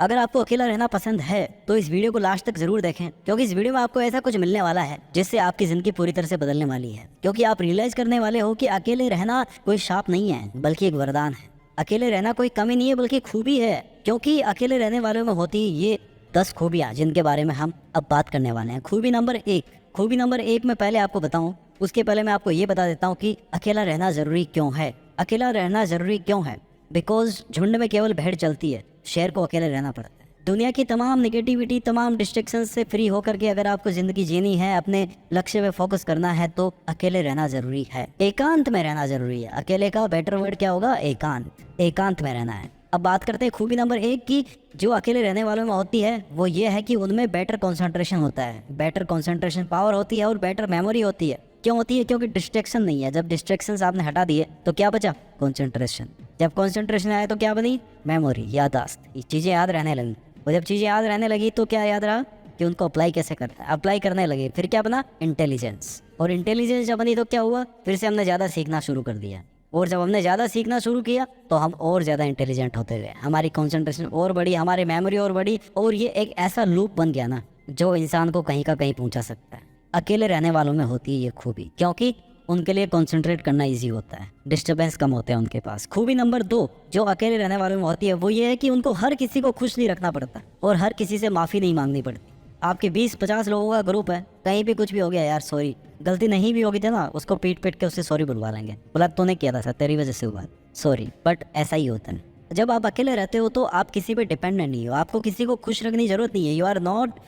अगर आपको अकेला रहना पसंद है तो इस वीडियो को लास्ट तक जरूर देखें, क्योंकि इस वीडियो में आपको ऐसा कुछ मिलने वाला है जिससे आपकी जिंदगी पूरी तरह से बदलने वाली है। क्योंकि आप रियलाइज करने वाले हो कि अकेले रहना कोई शाप नहीं है बल्कि एक वरदान है। अकेले रहना कोई कमी नहीं है बल्कि खूबी है, क्योंकि अकेले रहने वालों में होती ये 10 खूबियाँ जिनके बारे में हम अब बात करने वाले हैं। खूबी नंबर एक में पहले आपको बताऊं, उसके पहले मैं आपको ये बता देता हूँ कि अकेला रहना जरूरी क्यों है। अकेला रहना जरूरी क्यों है? बिकॉज झुंड में केवल भेड़ चलती है, शेर को अकेले रहना पड़ता है। दुनिया की तमाम निगेटिविटी, तमाम डिस्ट्रैक्शन से फ्री होकर के अगर आपको जिंदगी जीनी है, अपने लक्ष्य पे फोकस करना है, तो अकेले रहना जरूरी है, एकांत में रहना जरूरी है। अकेले का बेटर वर्ड क्या होगा? एकांत में रहना है। अब बात करते हैं खूबी नंबर 1 की, जो अकेले रहने वालों में होती है वो ये है कि उनमें बेटर कंसंट्रेशन होता है, बेटर कंसंट्रेशन पावर होती है और बेटर मेमोरी होती है। क्यों होती है? क्योंकि डिस्ट्रैक्शन नहीं है। जब डिस्ट्रैक्शन आपने हटा दिए तो क्या बचा? कंसंट्रेशन। जब कंसंट्रेशन आया तो क्या बनी? मेमोरी, याददाश्त। ये चीज़ें याद रहने लगी, और जब चीज़ें याद रहने लगी तो क्या याद रहा कि उनको अप्लाई कैसे करना है। अप्लाई करने लगे, फिर क्या बना? इंटेलिजेंस। और इंटेलिजेंस जब बनी तो क्या हुआ? फिर से हमने ज़्यादा सीखना शुरू कर दिया, और जब हमने ज़्यादा सीखना शुरू किया तो हम और ज़्यादा इंटेलिजेंट होते गए, हमारी कंसंट्रेशन और बढ़ी, हमारी मेमोरी और बढ़ी, और ये एक ऐसा लूप बन गया ना जो इंसान को कहीं का कहीं पहुंचा सकता है। अकेले रहने वालों में होती है ये खूबी, क्योंकि उनके लिए कंसंट्रेट करना इजी होता है, डिस्टर्बेंस कम होते हैं उनके पास। खूबी नंबर 2 जो अकेले रहने वालों में होती है वो ये है कि उनको हर किसी को खुश नहीं रखना पड़ता और हर किसी से माफ़ी नहीं मांगनी पड़ती। आपके 20-50 लोगों का ग्रुप है, कहीं भी कुछ भी हो गया, यार सॉरी, गलती नहीं भी होगी थी ना, उसको पीट के उससे सॉरी बुलवा लेंगे, बोला तूने किया था सर, तेरी वजह से हुआ, सॉरी। बट ऐसा ही होता है। जब आप अकेले रहते हो तो आप किसी पे डिपेंडेंट नहीं हो, आपको किसी को खुश रखने की जरूरत नहीं है। You are not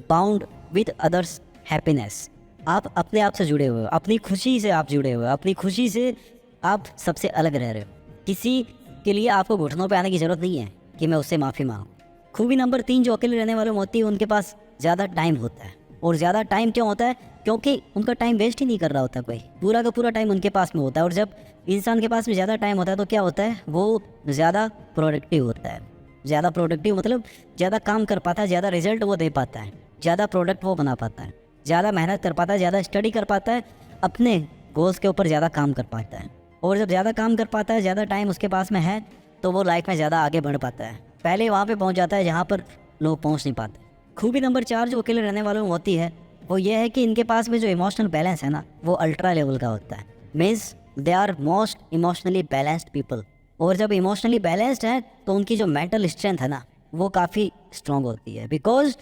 bound with others happiness. आप अपने आप से जुड़े हुए हो, अपनी खुशी से आप जुड़े हुए हो, अपनी खुशी से आप सबसे अलग रह रहे हो। किसी के लिए आपको घुटनों पे आने की ज़रूरत नहीं है कि मैं उससे माफ़ी मांगूं। खूबी नंबर 3 जो अकेले रहने वालों में होती है उनके पास ज़्यादा टाइम होता है। और ज़्यादा टाइम क्यों होता है? क्योंकि उनका टाइम वेस्ट ही नहीं कर रहा होता कोई, पूरा का पूरा टाइम उनके पास में होता है। और जब इंसान के पास में ज़्यादा टाइम होता है तो क्या होता है? वो ज़्यादा प्रोडक्टिव होता है। ज़्यादा प्रोडक्टिव मतलब ज़्यादा काम कर पाता है, ज़्यादा रिजल्ट वो दे पाता है, ज़्यादा प्रोडक्ट वो बना पाता है, ज़्यादा मेहनत कर पाता है, ज़्यादा स्टडी कर पाता है, अपने गोल्स के ऊपर ज़्यादा काम कर पाता है। और जब ज़्यादा काम कर पाता है, ज़्यादा टाइम उसके पास में है, तो वो लाइफ में ज़्यादा आगे बढ़ पाता है, पहले वहाँ पे पहुँच जाता है जहाँ पर लोग पहुँच नहीं पाते। खूबी नंबर 4 जो अकेले रहने वालों में होती है वो ये है कि इनके पास में जो इमोशनल बैलेंस है ना वो अल्ट्रा लेवल का होता है। Means they are most emotionally balanced people. और जब इमोशनली बैलेंस्ड है तो उनकी जो मेंटल स्ट्रेंथ है ना वो काफ़ी स्ट्रॉन्ग होती है, because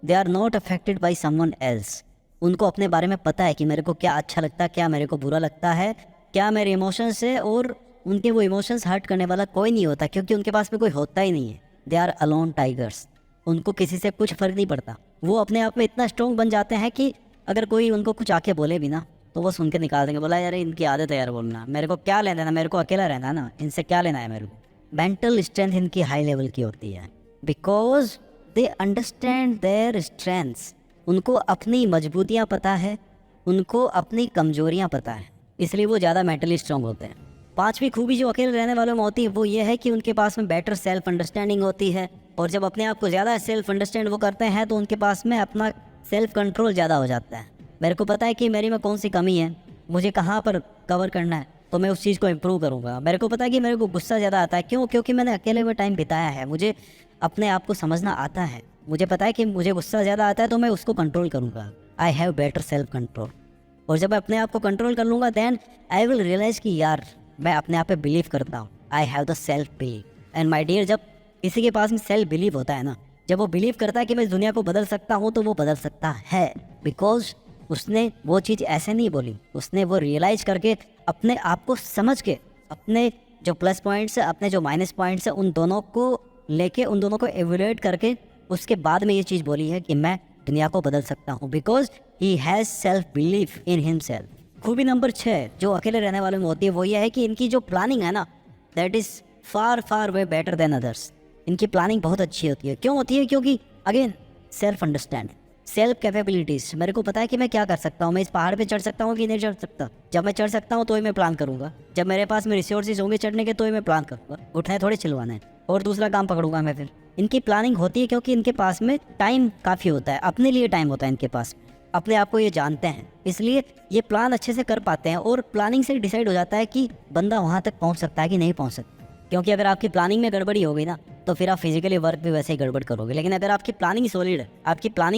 they are not affected by someone else. उनको अपने बारे में पता है कि मेरे को क्या अच्छा लगता है, क्या मेरे को बुरा लगता है, क्या मेरे इमोशंस है, और उनके वो इमोशंस हर्ट करने वाला कोई नहीं होता, क्योंकि उनके पास में कोई होता ही नहीं है। They are alone tigers. उनको किसी से कुछ फ़र्क नहीं पड़ता। वो अपने आप में इतना स्ट्रॉन्ग बन जाते हैं कि अगर कोई उनको कुछ आके बोले भी ना तो वो सुन के निकाल देंगे, बोला यार इनकी आदत है यार बोलना, मेरे को क्या लेना है, मेरे को अकेला रहना है ना, इनसे क्या लेना है मेरे को। मेंटल स्ट्रेंथ इनकी हाई लेवल की होती है, because they understand their strengths. उनको अपनी मजबूतियाँ पता है, उनको अपनी कमजोरियाँ पता है, इसलिए वो ज़्यादा मेंटली स्ट्रॉन्ग होते हैं। 5वीं खूबी जो अकेले रहने वालों में होती है वो ये है कि उनके पास में बेटर सेल्फ अंडरस्टैंडिंग होती है। और जब अपने आप को ज़्यादा सेल्फ अंडरस्टैंड वो करते हैं तो उनके पास में अपना सेल्फ कंट्रोल ज़्यादा हो जाता है। मेरे को पता है कि मेरी में कौन सी कमी है, मुझे कहाँ पर कवर करना है, तो मैं उस चीज़ को इम्प्रूव करूँगा। मेरे को पता है कि मेरे को गुस्सा ज़्यादा आता है, क्यों? क्योंकि मैंने अकेले में टाइम बिताया है, मुझे अपने आप को समझना आता है, मुझे पता है कि मुझे गुस्सा ज़्यादा आता है तो मैं उसको कंट्रोल करूँगा। I have better self control. और जब मैं अपने आप को कंट्रोल कर लूँगा देन आई विल रियलाइज़ कि यार मैं अपने आप पे बिलीव करता हूँ। I have the self believe. And my dear, जब किसी के पास में सेल्फ बिलीव होता है ना, जब वो बिलीव करता है कि मैं इस दुनिया को बदल सकता हूँ, तो वो बदल सकता है, बिकॉज उसने वो चीज़ ऐसे नहीं बोली, उसने वो रियलाइज़ करके अपने आप को समझ के, अपने जो प्लस पॉइंट्स है, अपने जो माइनस पॉइंट्स है, उन दोनों को लेके, उन दोनों को एवेल्यूएट करके उसके बाद में ये चीज़ बोली है कि मैं दुनिया को बदल सकता हूँ, because he has self believe in himself. खूबी नंबर 6 जो अकेले रहने वालों में होती है वो ये है कि इनकी जो प्लानिंग है ना that is far far way better than others. इनकी प्लानिंग बहुत अच्छी होती है। क्यों होती है? क्योंकि again self understand, self capabilities. मेरे को पता है कि मैं क्या कर सकता हूँ, मैं इस पहाड़ पे चढ़ सकता हूँ कि नहीं चढ़ सकता। जब मैं चढ़ सकता हूँ तो ही मैं प्लान करूँगा, जब मेरे पास में रिसोर्सेज होंगे चढ़ने के तो ही मैं प्लान करूँगा, उठने थोड़े चिलवाना है और दूसरा काम पकड़ूंगा मैं फिर। इनकी प्लानिंग होती है क्योंकि इनके पास में टाइम काफ़ी होता है, अपने लिए टाइम होता है इनके पास, अपने आप को ये जानते हैं, इसलिए ये प्लान अच्छे से कर पाते हैं। और प्लानिंग से डिसाइड हो जाता है कि बंदा वहाँ तक पहुँच सकता है कि नहीं पहुँच सकता। क्योंकि अगर आपकी प्लानिंग में गड़बड़ी हो गई ना तो फिर आप फिजिकली वर्क भी वैसे ही गड़बड़ करोगे। लेकिन अगर आपकी प्लानिंग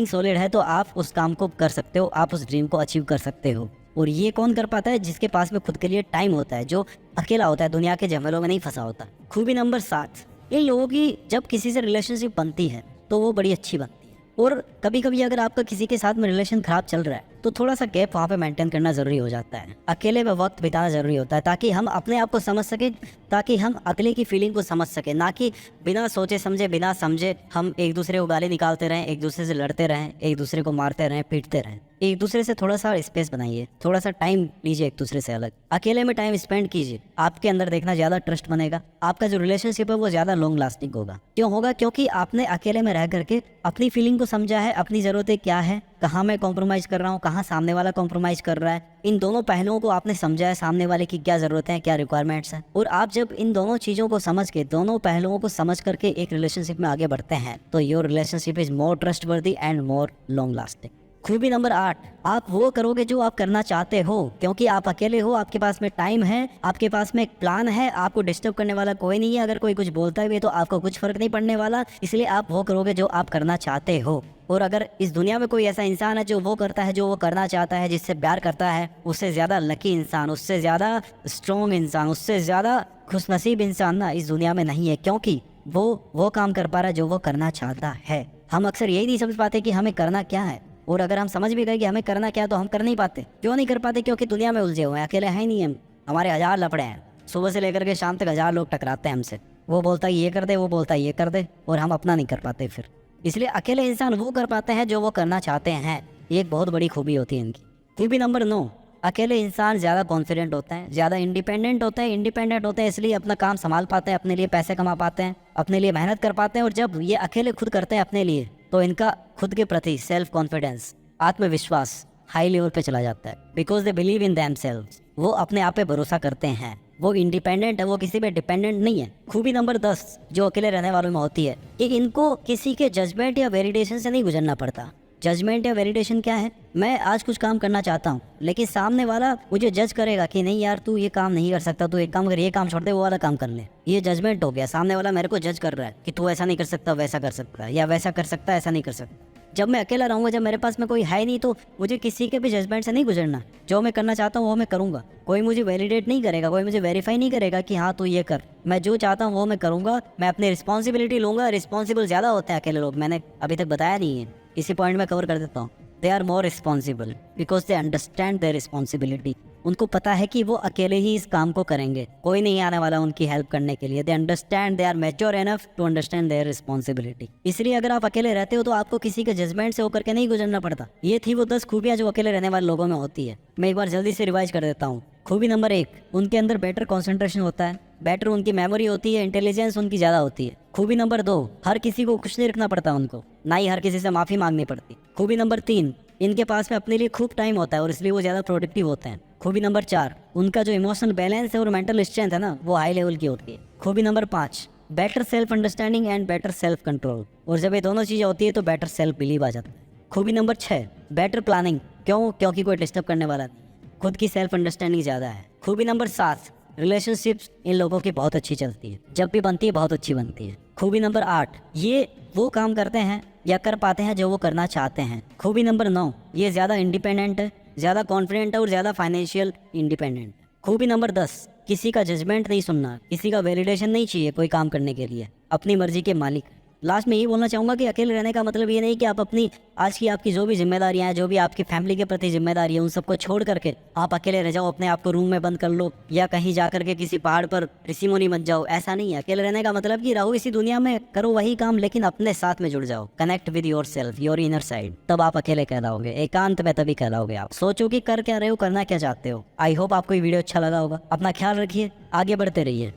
सॉलिड है तो आप उस काम को कर सकते हो, आप उस ड्रीम को अचीव कर सकते हो। और ये कौन कर पाता है? जिसके पास में खुद के लिए टाइम होता है, जो अकेला होता है, दुनिया के झमेलों में नहीं फंसा होता। खूबी नंबर 7, इन लोगों की जब किसी से रिलेशनशिप बनती है तो वो बड़ी अच्छी बनती है। और कभी कभी अगर आपका किसी के साथ में रिलेशन खराब चल रहा है तो थोड़ा सा गैप वहाँ पे मेंटेन करना जरूरी हो जाता है। अकेले में वक्त बिताना जरूरी होता है ताकि हम अपने आप को समझ सके, ताकि हम अकेले की फीलिंग को समझ सके, ना कि बिना सोचे समझे बिना समझे हम एक दूसरे को गाली निकालते रहें, एक दूसरे से लड़ते रहें, एक दूसरे को मारते रहें, पीटते रहें। एक दूसरे से थोड़ा सा स्पेस बनाइए, थोड़ा सा टाइम लीजिए एक दूसरे से अलग, अकेले में टाइम स्पेंड कीजिए। आपके अंदर देखना ज्यादा ट्रस्ट बनेगा, आपका जो रिलेशनशिप है वो ज्यादा लॉन्ग लास्टिंग होगा। क्यों होगा? क्योंकि आपने अकेले में रह करके अपनी फीलिंग को समझा है, अपनी जरूरतें क्या है, कहाँ मैं कॉम्प्रोमाइज कर रहा हूँ, कहाँ सामने वाला कॉम्प्रोमाइज कर रहा है। इन दोनों पहलुओं को आपने समझा है, सामने वाले की क्या जरूरतें हैं, क्या रिक्वायरमेंट्स हैं। और आप जब इन दोनों चीजों को समझ के, दोनों पहलुओं को समझ करके एक रिलेशनशिप में आगे बढ़ते हैं तो your relationship is more trustworthy and more long lasting. खूबी नंबर 8, आप वो करोगे जो आप करना चाहते हो, क्योंकि आप अकेले हो, आपके पास में टाइम है, आपके पास में एक प्लान है, आपको डिस्टर्ब करने वाला कोई नहीं है। अगर कोई कुछ बोलता भी है तो आपको कुछ फर्क नहीं पड़ने वाला, इसलिए आप वो करोगे जो आप करना चाहते हो। और अगर इस दुनिया में कोई ऐसा इंसान है जो वो करता है जो वो करना चाहता है, जिससे प्यार करता है, उससे ज्यादा लकी इंसान, उससे ज्यादा स्ट्रॉन्ग इंसान, उससे ज्यादा खुशनसीब इंसान ना इस दुनिया में नहीं है, क्योंकि वो काम कर पा रहा है जो वो करना चाहता है। हम अक्सर यही नहीं समझ पाते कि हमें करना क्या है, और अगर हम समझ भी गए कि हमें करना क्या है तो हम कर नहीं पाते। क्यों नहीं कर पाते? क्योंकि दुनिया में उलझे हुए हैं, अकेले हैं ही नहीं हम, हमारे 1000 लफड़े हैं। सुबह से लेकर के शाम तक 1000 लोग टकराते हैं हमसे, वो बोलता है ये कर दे, वो बोलता है ये कर दे, और हम अपना नहीं कर पाते फिर। इसलिए अकेले इंसान वो कर पाते हैं जो वो करना चाहते हैं। ये एक बहुत बड़ी खूबी होती है इनकी। खूबी नंबर 9, अकेले इंसान ज़्यादा कॉन्फिडेंट होता है, ज़्यादा इंडिपेंडेंट होता है। इंडिपेंडेंट होते हैं इसलिए अपना काम संभाल पाते हैं, अपने लिए पैसे कमा पाते हैं, अपने लिए मेहनत कर पाते हैं। और जब ये अकेले खुद करते हैं अपने लिए तो इनका खुद के प्रति सेल्फ कॉन्फिडेंस, आत्मविश्वास हाई लेवल पे चला जाता है। Because they believe in themselves, वो अपने आप पे भरोसा करते हैं, वो इंडिपेंडेंट है, वो किसी पे डिपेंडेंट नहीं है। खूबी नंबर 10 जो अकेले रहने वालों में होती है कि इनको किसी के जजमेंट या वेलिडेशन से नहीं गुजरना पड़ता। जजमेंट या वेलिडेशन क्या है? मैं आज कुछ काम करना चाहता हूँ लेकिन सामने वाला मुझे जज करेगा कि नहीं यार तू ये काम नहीं कर सकता, तू एक काम कर, ये काम छोड़ दे, वो वाला काम कर ले। ये जजमेंट हो गया, सामने वाला मेरे को जज कर रहा है कि तू ऐसा नहीं कर सकता, वैसा कर सकता है, या वैसा कर सकता है, ऐसा नहीं कर सकता। जब मैं अकेला रहूंगा, जब मेरे पास में कोई है नहीं, तो मुझे किसी के भी जजमेंट से नहीं गुजरना। जो मैं करना चाहता हूँ वो मैं करूंगा, कोई मुझे वैलिडेट नहीं करेगा, कोई मुझे वेरीफाई नहीं करेगा कि हाँ तू ये कर। मैं जो चाहता हूँ वो मैं करूंगा, मैं अपनी रिस्पॉन्सिबिलिटी लूंगा। रिस्पॉन्सिबल ज्यादा होते हैं अकेले लोग, मैंने अभी तक बताया नहीं है, इसी पॉइंट में कवर कर देता हूँ। They are more responsible because they understand their responsibility. उनको पता है कि वो अकेले ही इस काम को करेंगे, कोई नहीं आने वाला उनकी हेल्प करने के लिए। They understand, they are mature enough to understand their responsibility. इसलिए अगर आप अकेले रहते हो तो आपको किसी के जजमेंट से होकर के नहीं गुजरना पड़ता। ये थी वो 10 खूबियां जो अकेले रहने वाले लोगों में होती है। मैं एक बार जल्दी से रिवाइज कर देता हूँ। खूबी नंबर 1, उनके अंदर बेटर कॉन्सेंट्रेशन होता है, बेटर उनकी मेमोरी होती है, इंटेलिजेंस उनकी ज्यादा होती है। खूबी नंबर 2, हर किसी को खुश नहीं रखना पड़ता उनको, ना ही हर किसी से माफी मांगनी पड़ती। खूबी नंबर 3, इनके पास में अपने लिए खूब टाइम होता है और इसलिए वो ज्यादा प्रोडक्टिव होते हैं। खूबी नंबर 4, उनका जो इमोशनल बैलेंस है और मेंटल स्ट्रेंथ है ना, वो हाई लेवल की होती है। खूबी number 5, better self understanding and better self control, और जब ये दोनों चीजें होती है तो बेटर सेल्फ बिलीव आ जाता है। खूबी नंबर 6, बेटर प्लानिंग। क्यों? क्योंकि कोई डिस्टर्ब करने वाला नहीं, खुद की सेल्फ अंडरस्टैंडिंग ज्यादा है। खूबी नंबर 7, रिलेशनशिप्स इन लोगों की बहुत अच्छी चलती है, जब भी बनती है बहुत अच्छी बनती है। खूबी नंबर 8, ये वो काम करते हैं या कर पाते हैं जो वो करना चाहते हैं। खूबी नंबर 9, ये ज्यादा इंडिपेंडेंट है, ज्यादा कॉन्फिडेंट है और ज्यादा फाइनेंशियल इंडिपेंडेंट। खूबी नंबर 10, किसी का जजमेंट नहीं सुनना, किसी का वैलिडेशन नहीं चाहिए कोई काम करने के लिए, अपनी मर्जी के मालिक। लास्ट में ये बोलना चाहूंगा कि अकेले रहने का मतलब ये नहीं कि आप अपनी आज की आपकी जो भी जिम्मेदारियां हैं, जो भी आपकी फैमिली के प्रति जिम्मेदारी है, उन सबको छोड़ करके आप अकेले रह जाओ, अपने आप को रूम में बंद कर लो या कहीं जा करके किसी पहाड़ पर ऋषि मुनि बन जाओ। ऐसा नहीं है। अकेले रहने का मतलब कि रहो इसी दुनिया में, करो वही काम लेकिन अपने साथ में जुड़ जाओ, connect with your self, your inner side, तब आप अकेले कहलाओगे, एकांत में तभी कहलाओगे। आप सोचो कि कर क्या रहे हो, करना क्या चाहते हो। आई होप आपको ये वीडियो अच्छा लगा होगा। अपना ख्याल रखिए, आगे बढ़ते रहिए।